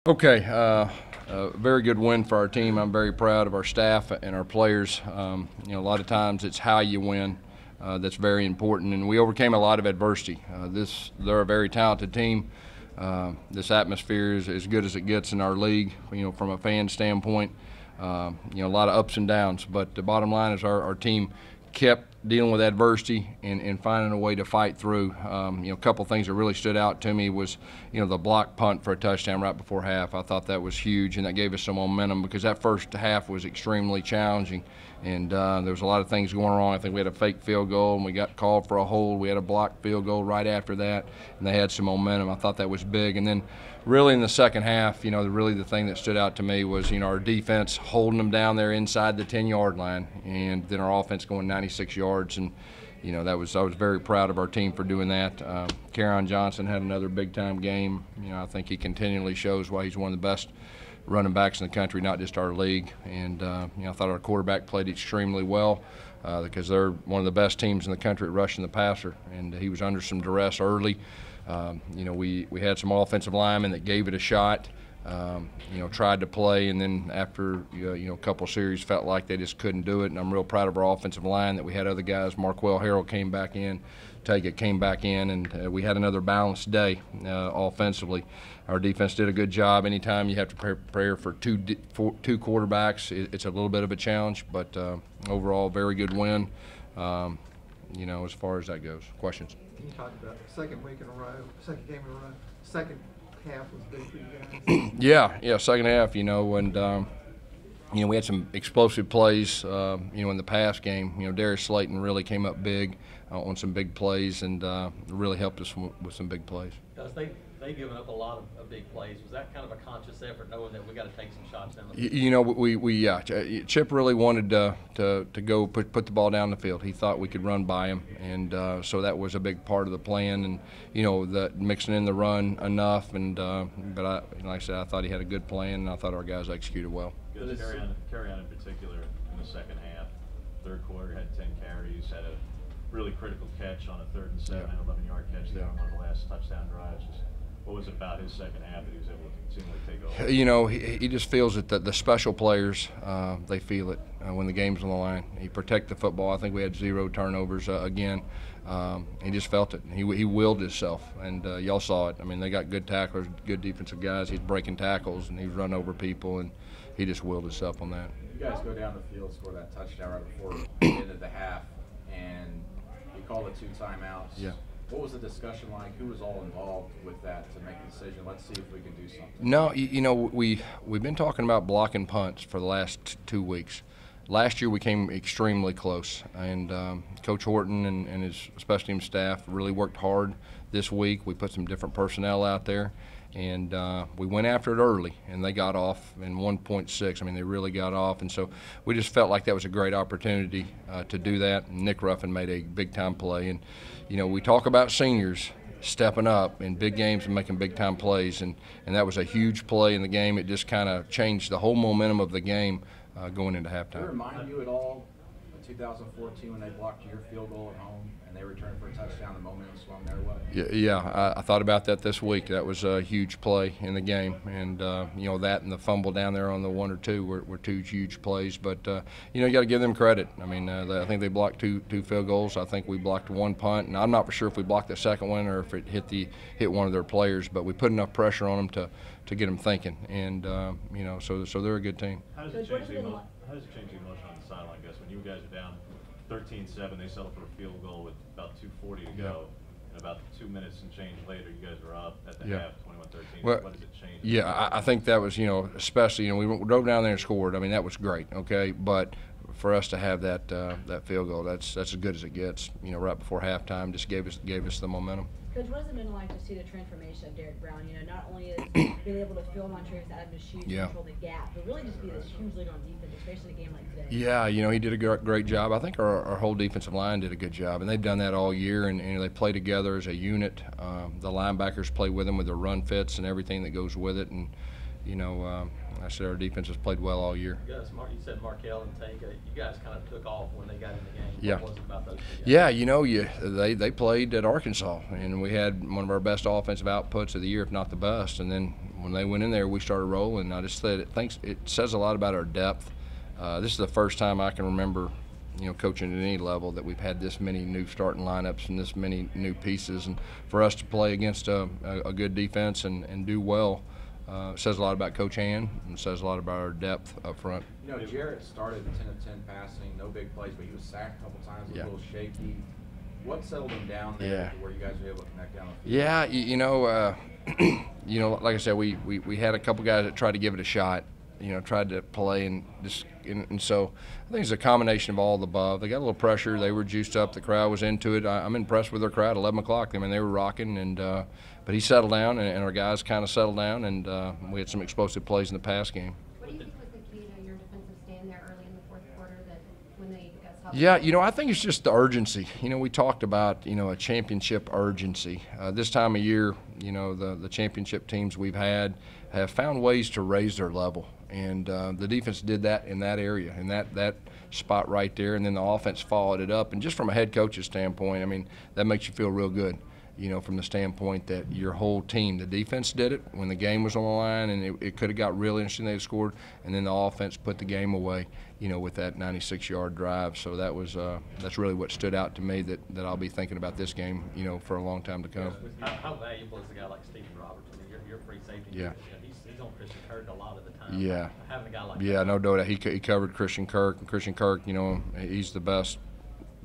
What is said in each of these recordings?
Okay, a very good win for our team. I'm very proud of our staff and our players. A lot of times it's how you win that's very important, and we overcame a lot of adversity. They're a very talented team. This atmosphere is as good as it gets in our league. From a fan standpoint, a lot of ups and downs. But the bottom line is our team kept dealing with adversity and finding a way to fight through. A couple things that really stood out to me was, the block punt for a touchdown right before half. I thought that was huge, and that gave us some momentum because that first half was extremely challenging, and there was a lot of things going wrong. I think we had a fake field goal, and we got called for a hold. We had a blocked field goal right after that, and they had some momentum. I thought that was big. And then really in the second half, really the thing that stood out to me was, our defense holding them down there inside the 10-yard line, and then our offense going 96 yards. And I was very proud of our team for doing that. Kerryon Johnson had another big-time game. I think he continually shows why he's one of the best running backs in the country, not just our league. And I thought our quarterback played extremely well because they're one of the best teams in the country at rushing the passer, and he was under some duress early. We had some offensive linemen that gave it a shot. Tried to play, and then after a couple of series felt like they just couldn't do it. And I'm real proud of our offensive line that we had other guys. Marquell Harrell came back in, Taggett came back in, and we had another balanced day offensively. Our defense did a good job. Anytime you have to prepare for two quarterbacks, it's a little bit of a challenge, but overall, very good win. As far as that goes. Questions? You talked about second week in a row, second game in a row, second half was big for you guys. Yeah, second half, and we had some explosive plays, in the pass game. Darius Slayton really came up big on some big plays and really helped us with some big plays. Gus, they've given up a lot of big plays. Was that kind of a conscious effort, knowing that we got to take some shots down the field? Chip really wanted to go put the ball down the field. He thought we could run by him, and so that was a big part of the plan. And the mixing in the run enough. And like I said, I thought he had a good plan, and I thought our guys executed well. Good. Kerryon in particular in the second half, third quarter had 10 carries, had a really critical catch on a 3rd and 7, an 11-yard catch there on one of the last touchdown drives. What was it about his second half that he was able to continually take over? He just feels it that the special players, they feel it when the game's on the line. He protected the football. I think we had 0 turnovers again. He just felt it. He willed himself, and y'all saw it. I mean, they got good tacklers, good defensive guys. He's breaking tackles, and he's run over people, and he just willed himself on that. You guys go down the field, score that touchdown right before the end of the half, and you call the 2 timeouts. Yeah. What was the discussion like? Who was all involved with that to make a decision? Let's see if we can do something. No, we've been talking about blocking punts for the last 2 weeks. Last year we came extremely close, and Coach Horton and his special team staff really worked hard this week. We put some different personnel out there, and we went after it early, and they got off in 1.6. I mean, they really got off, and so we just felt like that was a great opportunity to do that. And Nick Ruffin made a big-time play, and we talk about seniors stepping up in big games and making big-time plays, and that was a huge play in the game. It just kind of changed the whole momentum of the game going into halftime. Does it remind you at all of 2014 when they blocked your field goal at home and they returned for a touchdown, the momentum swung their way? Yeah, I thought about that this week. That was a huge play in the game, and that and the fumble down there on the 1 or 2 were 2 huge plays. But you got to give them credit. I mean, I think they blocked two field goals. I think we blocked 1 punt, and I'm not for sure if we blocked the second one or if it hit one of their players. But we put enough pressure on them to get them thinking, and so they're a good team. How does it change the emotion on the sideline, Gus? When you guys are down 13-7, they settle for a field goal with about 2:40 to go, and about 2 minutes and change later, you guys are up at the half, 21-13. Well, what does it change? Yeah, I think that was, especially, we drove down there and scored. I mean, that was great, okay? But for us to have that field goal, that's as good as it gets. Right before halftime, just gave us the momentum. Coach, what has it been like to see the transformation of Derek Brown? Not only is being able to fill Montrezl Adams' shoes and control the gap, but really just be this huge leader on defense, especially in a game like today. Yeah, he did a great job. I think our whole defensive line did a good job, and they've done that all year, and they play together as a unit. The linebackers play with them with their run fits and everything that goes with it, and I said our defense has played well all year. Gus, you said Markel and Tanka. You guys kind of took off when they got in the game. Yeah. What was it about those two guys? Yeah, they played at Arkansas, and we had one of our best offensive outputs of the year, if not the best. And then when they went in there, we started rolling. I just said it says a lot about our depth. This is the first time I can remember, coaching at any level, that we've had this many new starting lineups and this many new pieces. And for us to play against a good defense and do well, says a lot about Coach Hand, and says a lot about our depth up front. Jarrett started 10 of 10 passing, no big plays, but he was sacked a couple times, a little shaky. What settled him down there to where you guys were able to connect down the field? Yeah, like I said, we had a couple guys that tried to give it a shot, tried to play and so I think it's a combination of all the above. They got a little pressure, they were juiced up, the crowd was into it. I'm impressed with their crowd. 11 o'clock, I mean, they were rocking, and but he settled down, and our guys kind of settled down, and we had some explosive plays in the pass game. What do you think was the key to your defensive stand there early in the fourth quarter, that when they got stopped? Yeah, I think it's just the urgency. We talked about, a championship urgency. This time of year, the championship teams we've had have found ways to raise their level. And the defense did that in that area, in that spot right there, and then the offense followed it up. And just from a head coach's standpoint, I mean, that makes you feel real good, from the standpoint that your whole team, the defense did it when the game was on the line, and it could have got really interesting. They scored, and then the offense put the game away, with that 96-yard drive. So that's really what stood out to me, that I'll be thinking about this game, for a long time to come. How valuable is a guy like Stephen Roberts? I mean, you're a free safety. Yeah. He's on Christian Kirk a lot of the time. Yeah. Having a guy like Yeah, that. no doubt. He covered Christian Kirk, and Christian Kirk, he's the best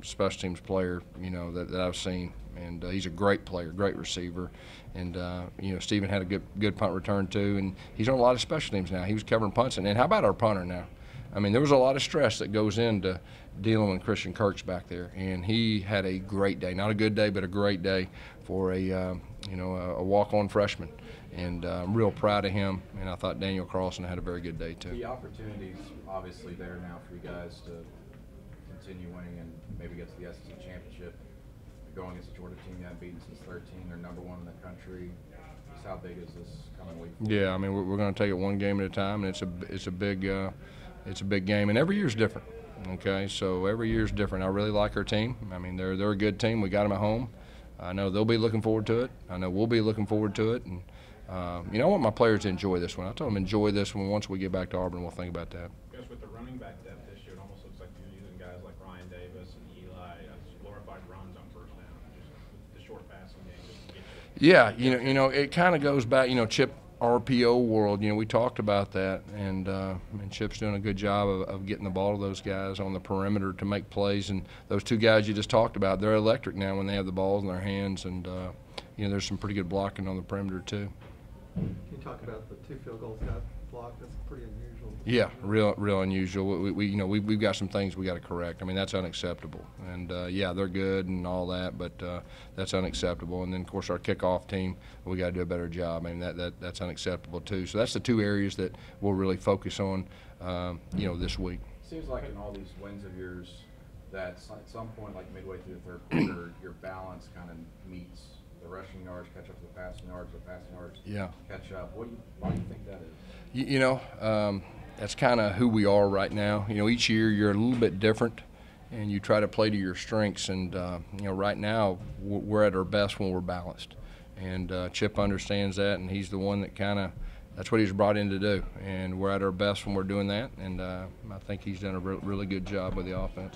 special teams player, that I've seen. And he's a great player, great receiver. And, Stephen had a good punt return, too. And he's on a lot of special teams now. He was covering punts. And how about our punter now? I mean, there was a lot of stress that goes into dealing with Christian Kirk's back there. And he had a great day. Not a good day, but a great day for a walk-on freshman. And I'm real proud of him. And I thought Daniel Carlson had a very good day, too. The opportunity's obviously there now for you guys to continue winning and maybe get to the SEC championship. Going against a Georgia team you haven't beaten since 13, they're #1 in the country. Just how big is this coming week? Yeah, I mean, we're going to take it one game at a time, and it's a big game, and every year's different. Okay, so every year's different. I really like our team. I mean, they're a good team. We got them at home. I know they'll be looking forward to it. I know we'll be looking forward to it, and I want my players to enjoy this one. I told them enjoy this one. Once we get back to Auburn, we'll think about that. Guess with the running back depth this year, it almost looks like you're using guys like Ryan Davis and Eli as glorified runs on first down, just the short passing game. Just to get you. Yeah, it kind of goes back, Chip RPO world. We talked about that, and Chip's doing a good job of getting the ball to those guys on the perimeter to make plays. And those two guys you just talked about, they're electric now when they have the balls in their hands. And there's some pretty good blocking on the perimeter too. Can you talk about the 2 field goals got blocked? That's pretty unusual. Yeah, real unusual. We've got some things we got to correct. I mean, that's unacceptable. And yeah, they're good and all that, but that's unacceptable. And then of course our kickoff team, we got to do a better job. I mean, that's unacceptable too. So that's the 2 areas that we'll really focus on, this week. Seems like in all these wins of yours, that at some point, like midway through the 3rd quarter, your balance kind of meets. The rushing yards catch up to the passing yards, catch up. Why do you think that is? That's kind of who we are right now. Each year you're a little bit different, and you try to play to your strengths. And right now we're at our best when we're balanced. And Chip understands that, and he's the one that that's what he's brought in to do. And we're at our best when we're doing that. And I think he's done a really good job with the offense.